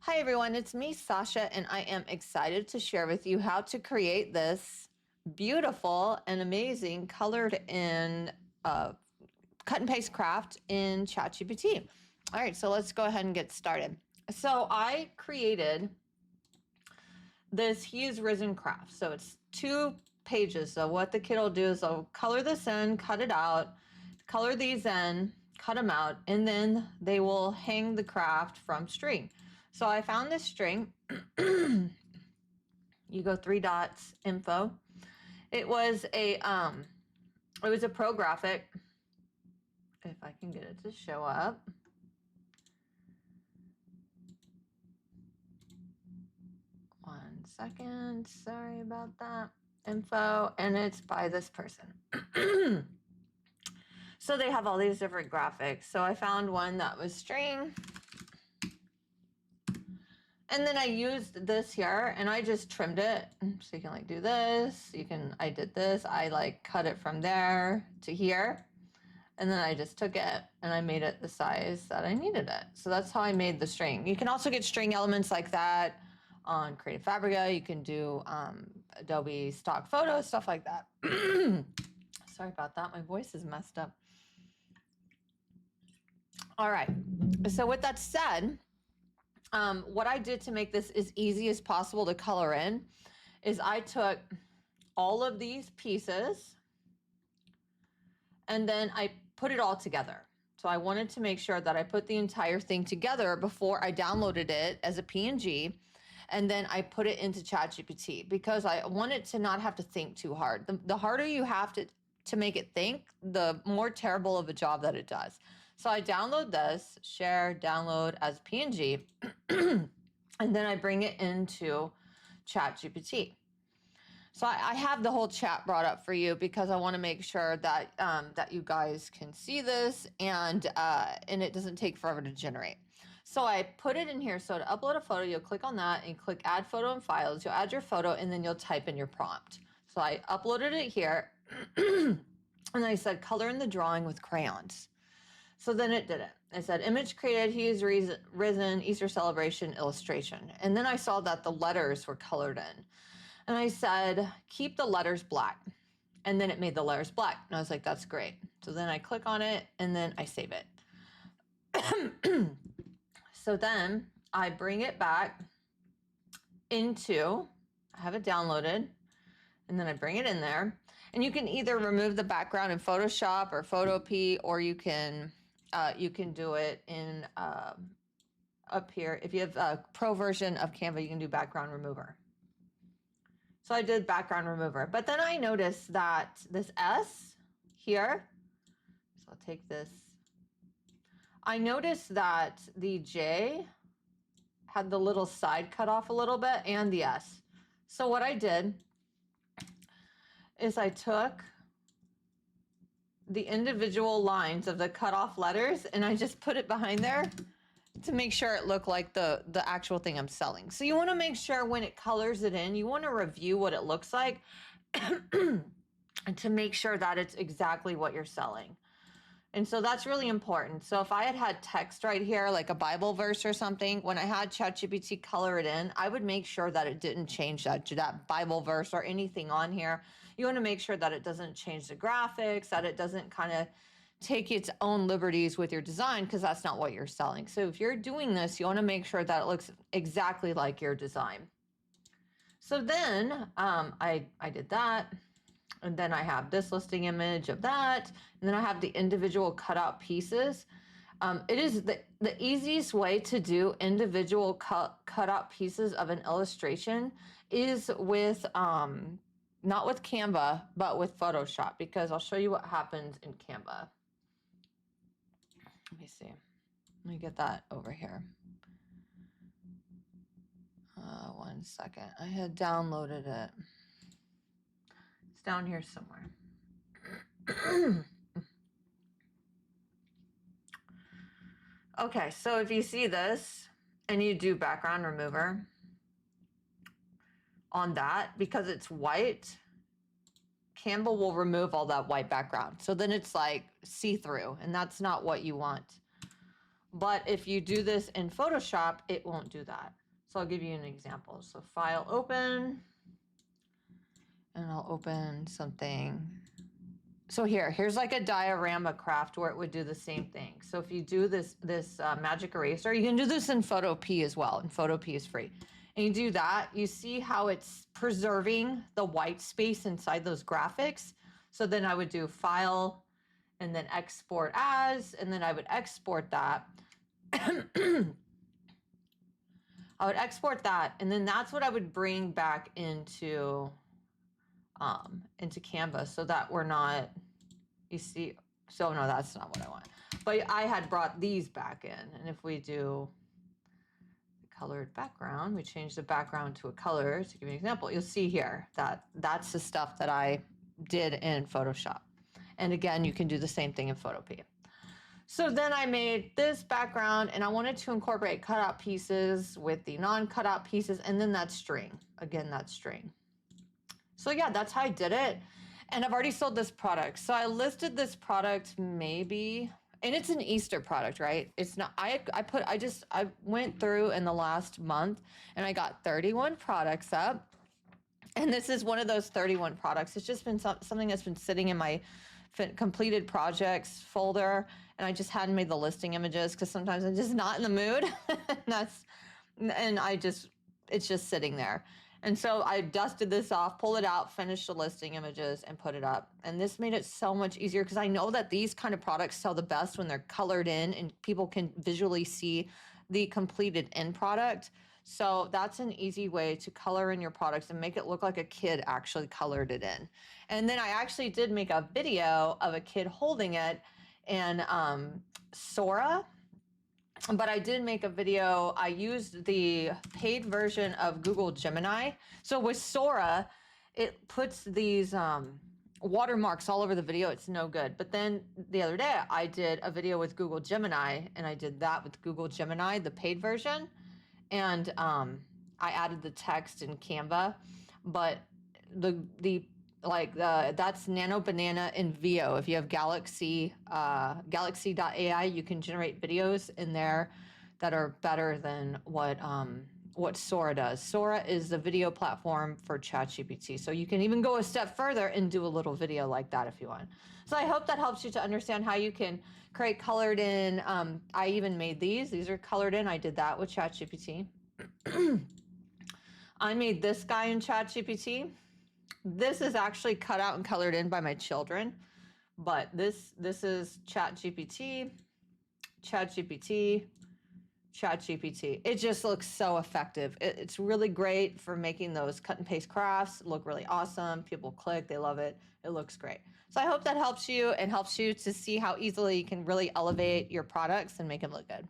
Hi everyone, it's me, Sasha, and I am excited to share with you how to create this beautiful and amazing colored in cut and paste craft in ChatGPT. All right, so let's go ahead and get started. So I created this He is Risen craft. So it's 2 pages. So what the kid will do is they'll color this in, cut it out, color these in, cut them out, and then they will hang the craft from string. So I found this string. You go 3 dots, info. It was a pro graphic. If I can get it to show up. One second, sorry about that. Info, and it's by this person. So they have all these different graphics. So I found one that was string. And then I used this here and I just trimmed it. So you can like do this. I did this. I like cut it from there to here. And then I just took it and I made it the size that I needed it. So that's how I made the string. You can also get string elements like that on Creative Fabrica. You can do Adobe stock photos, stuff like that. Sorry about that. My voice is messed up. All right. So with that said, what I did to make this as easy as possible to color in is I took all of these pieces and then I put it all together. So I wanted to make sure that I put the entire thing together before I downloaded it as a PNG, and then I put it into ChatGPT because I wanted to not have to think too hard. The harder you have to make it think, the more terrible of a job that it does. So I download this, share, download as PNG, and then I bring it into ChatGPT. So I have the whole chat brought up for you because I want to make sure that that you guys can see this and it doesn't take forever to generate. So I put it in here. So to upload a photo, you'll click on that and click add photo and files. You'll add your photo and then you'll type in your prompt. So I uploaded it here and I said color in the drawing with crayons. So then it did it. It said image created, He is risen, Easter celebration illustration. And then I saw that the letters were colored in. And I said, keep the letters black. And then it made the letters black. And I was like, that's great. So then I click on it and then I save it. So then I bring it back into, I have it downloaded, and then I bring it in there. And you can either remove the background in Photoshop or Photopea, or you can do it in up here. If you have a pro version of Canva, you can do background remover. So I did background remover, but then I noticed that this S here, so I'll take this. I noticed that the J had the little side cut off a little bit and the S. So what I did is I took the individual lines of the cut off letters and I just put it behind there to make sure it looked like the actual thing I'm selling. So you want to make sure when it colors it in, you want to review what it looks like and to make sure that it's exactly what you're selling. And so that's really important. So if I had text right here, like a Bible verse or something, when I had ChatGPT color it in, I would make sure that it didn't change that Bible verse or anything on here. You want to make sure that it doesn't change the graphics, that it doesn't kind of take its own liberties with your design, because that's not what you're selling. So if you're doing this, you want to make sure that it looks exactly like your design. So then I did that. And then I have this listing image of that. And then I have the individual cutout pieces. It is the easiest way to do individual cutout pieces of an illustration is with, not with Canva, but with Photoshop, because I'll show you what happens in Canva. Let me see. Let me get that over here. 1 second. I had downloaded it. It's down here somewhere. Okay, so if you see this and you do background remover on that, because it's white, Canva will remove all that white background. So then it's like see-through, and that's not what you want. But if you do this in Photoshop, it won't do that. So I'll give you an example. So file open, and I'll open something. So here's like a diorama craft where it would do the same thing. So if you do this magic eraser, you can do this in Photo P as well, and Photo P is free. And you do that, you see how it's preserving the white space inside those graphics. So then I would do file and then export as, and then I would export that. I would export that, and then that's what I would bring back into Canva, so that we're not, you see, so no, that's not what I want. But I had brought these back in, and if we do the colored background, we change the background to a color. To give you an example, you'll see here that that's the stuff that I did in Photoshop. And again, you can do the same thing in Photopea. So then I made this background, and I wanted to incorporate cutout pieces with the non-cutout pieces, and then that string. Again, that string. So yeah, that's how I did it. And I've already sold this product. So I listed this product maybe, and it's an Easter product, right? It's not, I went through in the last month and I got 31 products up. And this is one of those 31 products. It's just been something that's been sitting in my completed projects folder, and I just hadn't made the listing images because sometimes I'm just not in the mood. It's just sitting there. And so I dusted this off, pulled it out, finished the listing images, and put it up. And this made it so much easier because I know that these kind of products sell the best when they're colored in and people can visually see the completed end product. So that's an easy way to color in your products and make it look like a kid actually colored it in. And then I actually did make a video of a kid holding it in Sora. But I did make a video. I used the paid version of Google Gemini. So with Sora, it puts these watermarks all over the video. It's no good. But then the other day, I did a video with Google Gemini, and I did that with Google Gemini, the paid version. And I added the text in Canva. But that's Nano Banana in VO. If you have Galaxy.ai, you can generate videos in there that are better than what Sora does. Sora is the video platform for ChatGPT. So you can even go a step further and do a little video like that if you want. So I hope that helps you to understand how you can create colored in. I even made these. These are colored in. I did that with ChatGPT. I made this guy in ChatGPT. This is actually cut out and colored in by my children, but this is ChatGPT. It just looks so effective. It's really great for making those cut and paste crafts look really awesome. People click, they love it. It looks great. So I hope that helps you and helps you to see how easily you can really elevate your products and make them look good.